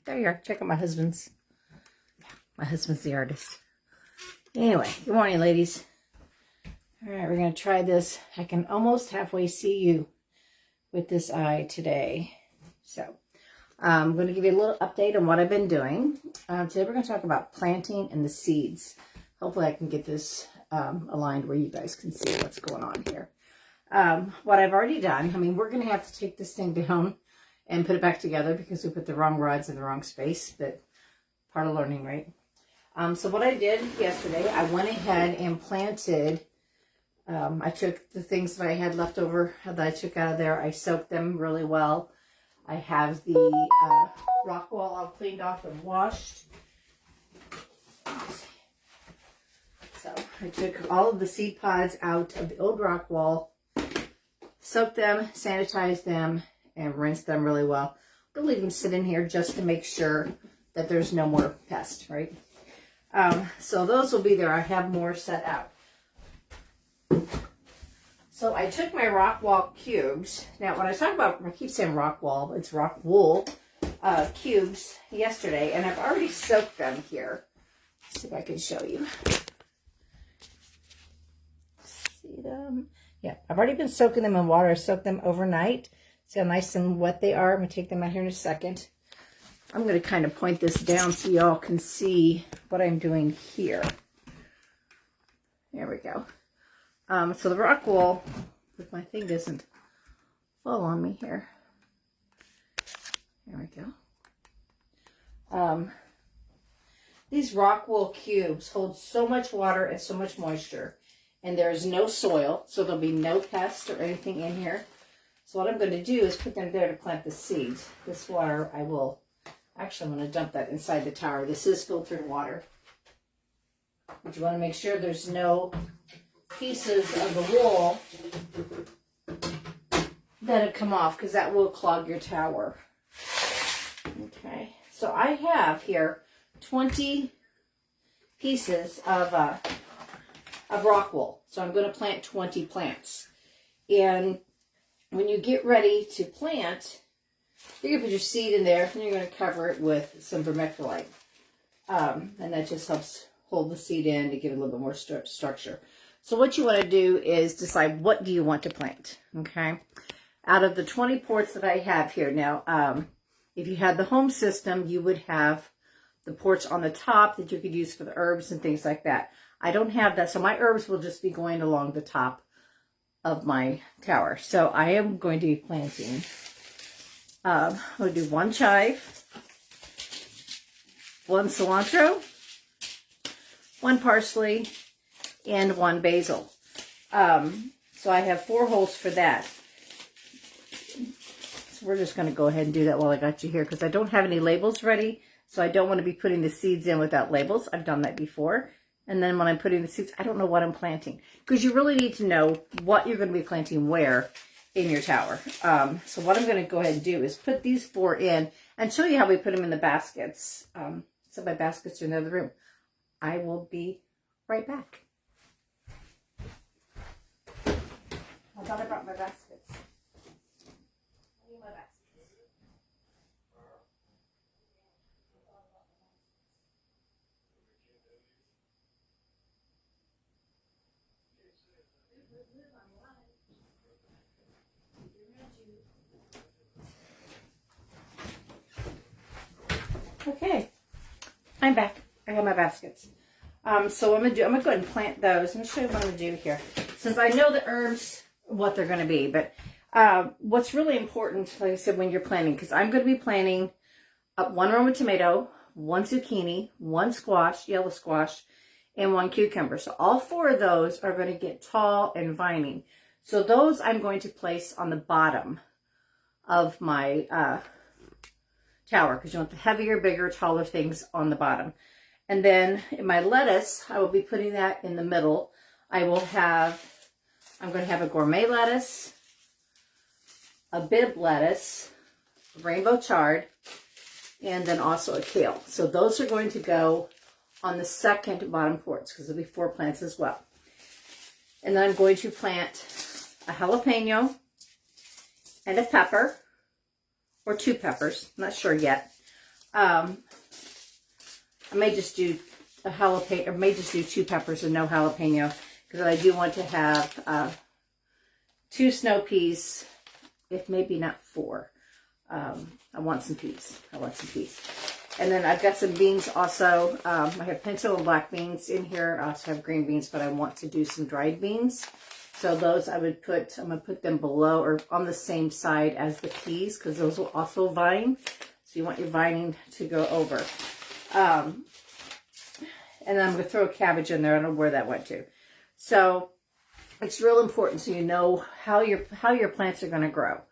There you are. Check out my husband's. My husband's the artist. Anyway, good morning, ladies. All right, we're going to try this. I can almost halfway see you with this eye today. So, I'm going to give you a little update on what I've been doing. Today we're going to talk about planting and the seeds. Hopefully I can get this aligned where you guys can see what's going on here. What I've already done, I mean, we're going to have to take this thing down and put it back together because we put the wrong rods in the wrong space, but part of learning, right? So what I did yesterday, I went ahead and planted, I took the things that I had left over that I took out of there, I soaked them really well. I have the rock wall all cleaned off and washed. So I took all of the seed pods out of the old rock wall, soaked them, sanitized them, and rinsed them really well. I'm going to leave them sit in here just to make sure that there's no more pests, right? So those will be there. I have more set out. So I took my rock wall cubes. Now, when I talk about, I keep saying rock wall, it's rock wool cubes yesterday, and I've already soaked them here. Let's see if I can show you. See them? Yeah, I've already been soaking them in water. I soaked them overnight. See how nice and wet they are. I'm going to take them out here in a second. I'm going to kind of point this down so y'all can see what I'm doing here. There we go. So the rock wool, if my thing doesn't fall on me here. There we go. These rock wool cubes hold so much water and so much moisture. And there is no soil, so there'll be no pests or anything in here. So what I'm going to do is put them there to plant the seeds. This water I will... Actually, I'm going to dump that inside the tower. This is filtered water. But you want to make sure there's no pieces of the wool that have come off, because that will clog your tower. Okay, so I have here 20 pieces of rock wool. So I'm going to plant 20 plants. And when you get ready to plant, you're going to put your seed in there, and you're going to cover it with some vermiculite. And that just helps hold the seed in to give it a little bit more structure. So what you want to do is decide, what do you want to plant, okay? Out of the 20 ports that I have here, now, if you had the home system, you would have the ports on the top that you could use for the herbs and things like that. I don't have that, so my herbs will just be going along the top of my tower. So I am going to be planting... I'm going to do 1 chive, 1 cilantro, 1 parsley, and 1 basil. So I have 4 holes for that. So we're just going to go ahead and do that while I got you here, because I don't have any labels ready. So I don't want to be putting the seeds in without labels. I've done that before. And then when I'm putting the seeds, I don't know what I'm planting. Because you really need to know what you're going to be planting where in your tower. So what I'm going to go ahead and do is put these 4 in and show you how we put them in the baskets. So my baskets are in the other room. I will be right back. I thought I brought my baskets. I need my baskets. Okay, I'm back. I got my baskets. So what I'm gonna go ahead and plant those. Let me show you what I'm gonna do here. Since I know the herbs, what they're gonna be, but what's really important, like I said, when you're planting, because I'm gonna be planting 1 Roma tomato, 1 zucchini, 1 squash, yellow squash, and 1 cucumber. So all 4 of those are gonna get tall and vining. So those I'm going to place on the bottom of my tower, because you want the heavier, bigger, taller things on the bottom. And then in my lettuce, I will be putting that in the middle. I'm going to have a gourmet lettuce, a Bibb lettuce, rainbow chard, and then also a kale. So those are going to go on the second bottom ports, because there'll be 4 plants as well. And then I'm going to plant a jalapeno and a pepper, or 2 peppers, I'm not sure yet. I may just do a jalapeno, or may just do 2 peppers and no jalapeno, because I do want to have 2 snow peas, if maybe not 4. I want some peas. And then I've got some beans also. I have pinto and black beans in here. I also have green beans, but I want to do some dried beans. So those I would put, I'm going to put them below or on the same side as the peas, because those will also vine. So you want your vining to go over. And then I'm going to throw a cabbage in there. I don't know where that went to. So it's real important so you know how your plants are going to grow.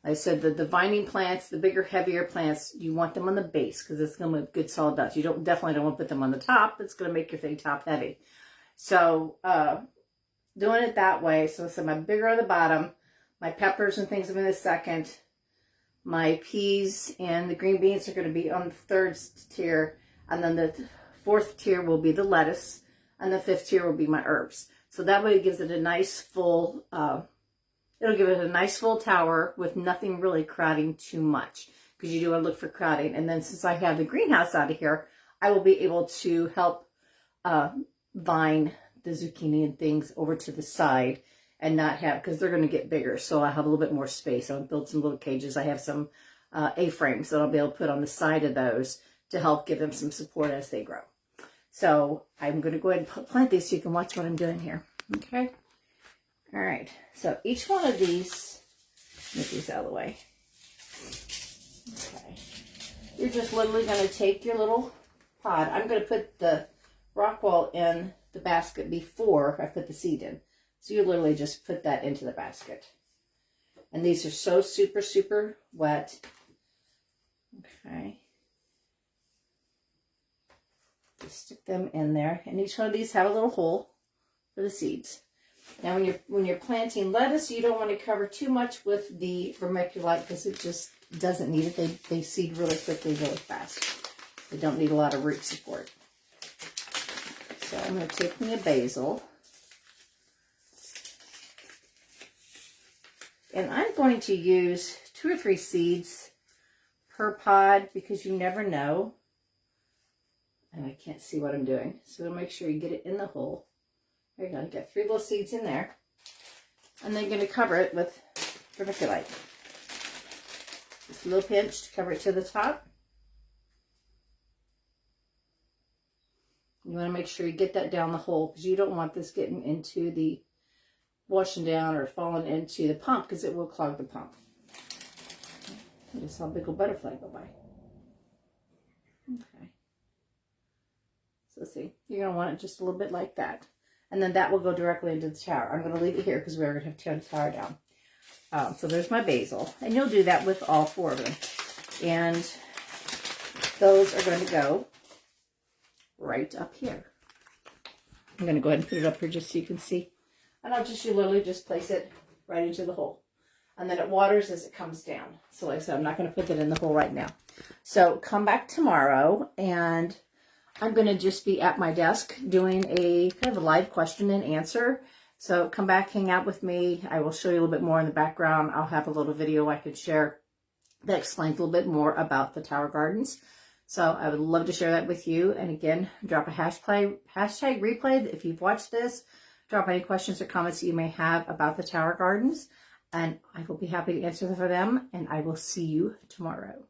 Like I said, the vining plants, the bigger, heavier plants, you want them on the base because it's going to make good solid dust. You definitely don't want to put them on the top. It's going to make your thing top heavy. So doing it that way. So my bigger on the bottom, my peppers and things are in the second. My peas and the green beans are going to be on the 3rd tier. And then the 4th tier will be the lettuce. And the 5th tier will be my herbs. So that way it gives it a nice full, it'll give it a nice full tower with nothing really crowding too much. Because you do want to look for crowding. And then since I have the greenhouse out of here, I will be able to help vine the zucchini and things over to the side and not have, because they're going to get bigger. So I have a little bit more space. I'll build some little cages. I have some A-frames that I'll be able to put on the side of those to help give them some support as they grow. So I'm going to go ahead and plant these so you can watch what I'm doing here. Okay. All right. So each one of these, get these out of the way. Okay. You're just literally going to take your little pod. I'm going to put the Rockwall in the basket before I put the seed in. So you literally just put that into the basket. And these are so super, super wet. Okay. Just stick them in there. And each one of these have a little hole for the seeds. Now when you're planting lettuce, you don't want to cover too much with the vermiculite because it just doesn't need it. They seed really quickly, really fast. They don't need a lot of root support. So I'm going to take me a basil. And I'm going to use 2 or 3 seeds per pod because you never know. And I can't see what I'm doing. So make sure you get it in the hole. There you go. Get 3 little seeds in there. And then you're going to cover it with vermiculite. Just a little pinch to cover it to the top. You want to make sure you get that down the hole because you don't want this getting into the washing down or falling into the pump because it will clog the pump. I just saw a big old butterfly go by. Okay. So see, you're going to want it just a little bit like that. And then that will go directly into the tower. I'm going to leave it here because we're going to have to tear the tower down. So there's my basil. And you'll do that with all 4 of them. And those are going to go right up here. I'm going to go ahead and put it up here just so you can see. And you literally just place it right into the hole. And then it waters as it comes down. So like I said, I'm not going to put that in the hole right now. So come back tomorrow and I'm going to just be at my desk doing a kind of a live question and answer. So come back, hang out with me. I will show you a little bit more in the background. I'll have a little video I can share that explains a little bit more about the Tower Gardens. So I would love to share that with you. And again, drop a hashtag replay if you've watched this. Drop any questions or comments that you may have about the Tower Gardens. And I will be happy to answer for them. And I will see you tomorrow.